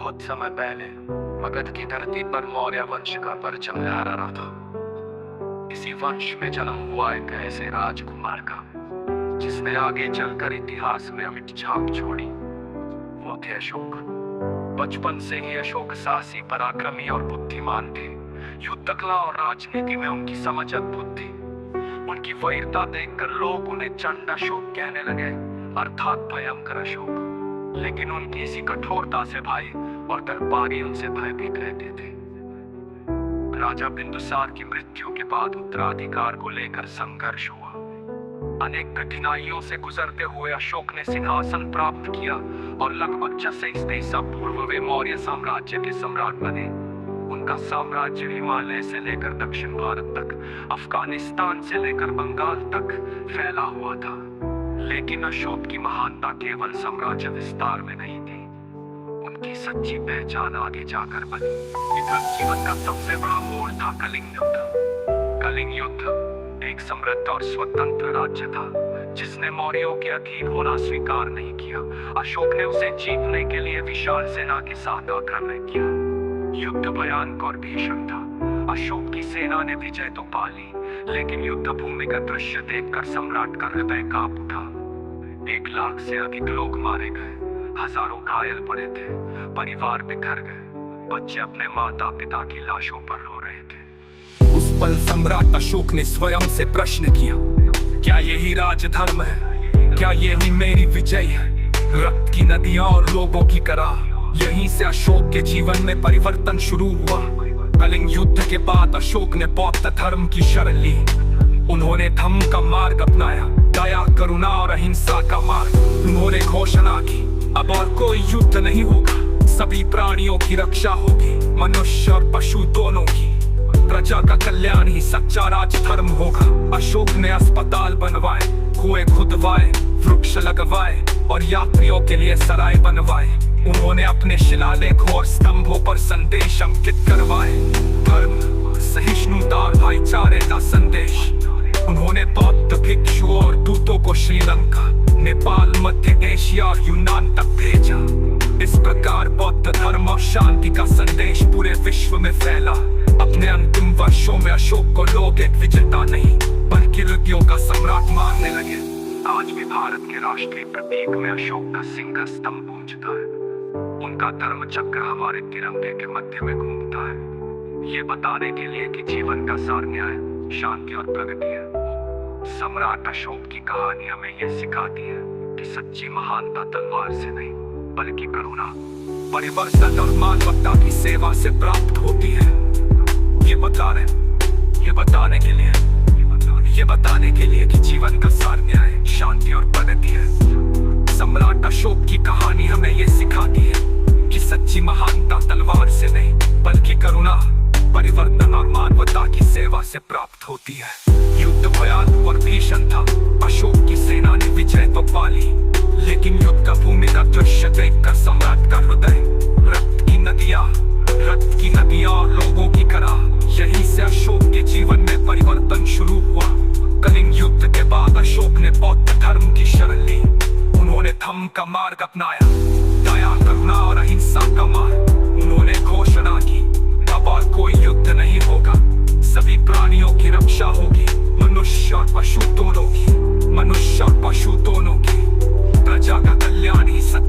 बहुत समय पहले मगध की धरती पर मौर्य वंश का परचम लहरा रहा था। इसी वंश में जन्म हुआ एक ऐसे राजकुमार का जिसने आगे चलकर इतिहास में अमिट छाप छोड़ी। वो थे अशोक। बचपन से ही अशोक साहसी, पराक्रमी और बुद्धिमान थे। युद्ध कला और राजनीति में उनकी समझ अद्भुत थी। उनकी वीरता देखकर लोग उन्हें चंड अशोक कहने लगे, अर्थात भयंकर अशोक। लेकिन उनकी इसी कठोरता से भाई और दरबारी उनसे भयभीत रहते थे। राजा बिंदुसार की मृत्यु के बाद उत्तराधिकार को लेकर संघर्ष हुआ। अनेक कठिनाइयों से गुजरते हुए अशोक ने सिंहासन प्राप्त किया और लगभग 26 ईसा पूर्व वे मौर्य साम्राज्य के सम्राट बने। उनका साम्राज्य हिमालय से लेकर दक्षिण भारत तक, अफगानिस्तान से लेकर बंगाल तक फैला हुआ था। लेकिन अशोक की महानता केवल साम्राज्य विस्तार में नहीं थी, उनकी सच्ची पहचान आगे जाकर बनी। इधर जीवन का सबसे बड़ा मोड़ था कलिंग युद्ध। कलिंग युद्ध एक समृद्ध और स्वतंत्र राज्य था जिसने मौर्यों के अधीन होना स्वीकार नहीं किया। अशोक ने उसे जीतने के लिए विशाल सेना के साथ आक्रमण किया। युद्ध भयानक और भीषण था। अशोक की सेना ने विजय तो पा ली, लेकिन युद्ध भूमि का दृश्य देखकर सम्राट का हृदय कांप उठा। 1 लाख से अधिक लोग मारे गए, हजारों घायल पड़े थे, परिवार बिखर गए, बच्चे अपने माता पिता की लाशों पर रो रहे थे। उस पल सम्राट अशोक ने स्वयं से प्रश्न किया, क्या यही राजधर्म है? क्या यही मेरी विजय है? रक्त की नदियां और लोगों की कराह। यहीं से अशोक के जीवन में परिवर्तन शुरू हुआ। कलिंग युद्ध के बाद अशोक ने बौद्ध धर्म की शरण ली। उन्होंने धम्म का मार्ग अपनाया, दया, करुणा और अहिंसा का मार्ग। उन्होंने घोषणा की, अब और कोई युद्ध नहीं होगा, सभी प्राणियों की रक्षा होगी, मनुष्य और पशु दोनों की। प्रजा का कल्याण ही सच्चा राजधर्म होगा। अशोक ने अस्पताल बनवाए, कुएं खुदवाए, वृक्ष लगवाए और यात्रियों के लिए सराय बनवाए। उन्होंने अपने शिलालेख और स्तंभों पर संदेश अंकित करवाए, धर्म, सहिष्णुता और भाईचारे का संदेश। उन्होंने बौद्ध भिक्षुओं और दूतों को श्रीलंका, नेपाल, मध्य एशिया और यूनान तक भेजा। इस प्रकार बौद्ध धर्म और शांति का संदेश पूरे विश्व में फैला। अपने अंतिम वर्षों में अशोक को लोग एक विजेता नहीं बल्कि ऋषियों का सम्राट मानने लगे। आज भी भारत के राष्ट्रीय प्रतीक में अशोक का सिंह स्तंभ गूंजता है। उनका धर्म चक्र हमारे तिरंगे के मध्य में घूमता है, ये बताने के लिए कि जीवन का सार न्याय, शांति और प्रगति है। सम्राट अशोक की कहानी हमें ये सिखाती है कि सच्ची महानता तलवार से नहीं बल्कि करुणा, परिवर्तन और मानवता की सेवा से प्राप्त होती है। ये बताने के लिए कि जीवन का सार न्याय, शांति और प्रगति है। सम्राट अशोक की कहानी हमें ये सिखाती है कि सच्ची महानता तलवार से नहीं बल्कि करुणा, परिवर्तन और मानवता की सेवा से प्राप्त होती है। युद्ध भयानक और भीषण था। अशोक की सेना ने विजय तो पा ली, लेकिन युद्ध भूमि का दृश्य देखकर सम्राट का हृदय, रक्त की नदियां और लोगों की कराह। यहीं से अशोक के जीवन में परिवर्तन शुरू हुआ। कलिंग युद्ध के बाद अशोक ने बौद्ध धर्म की शरण ली। उन्होंने धम्म का मार्ग अपनाया, दया, करुणा और अहिंसा का मार्ग। उन्होंने घोषणा की, अब और कोई युद्ध नहीं होगा, सभी प्राणियों की रक्षा होगी, मनुष्य और पशु दोनों की। प्रजा का कल्याण ही सच्चा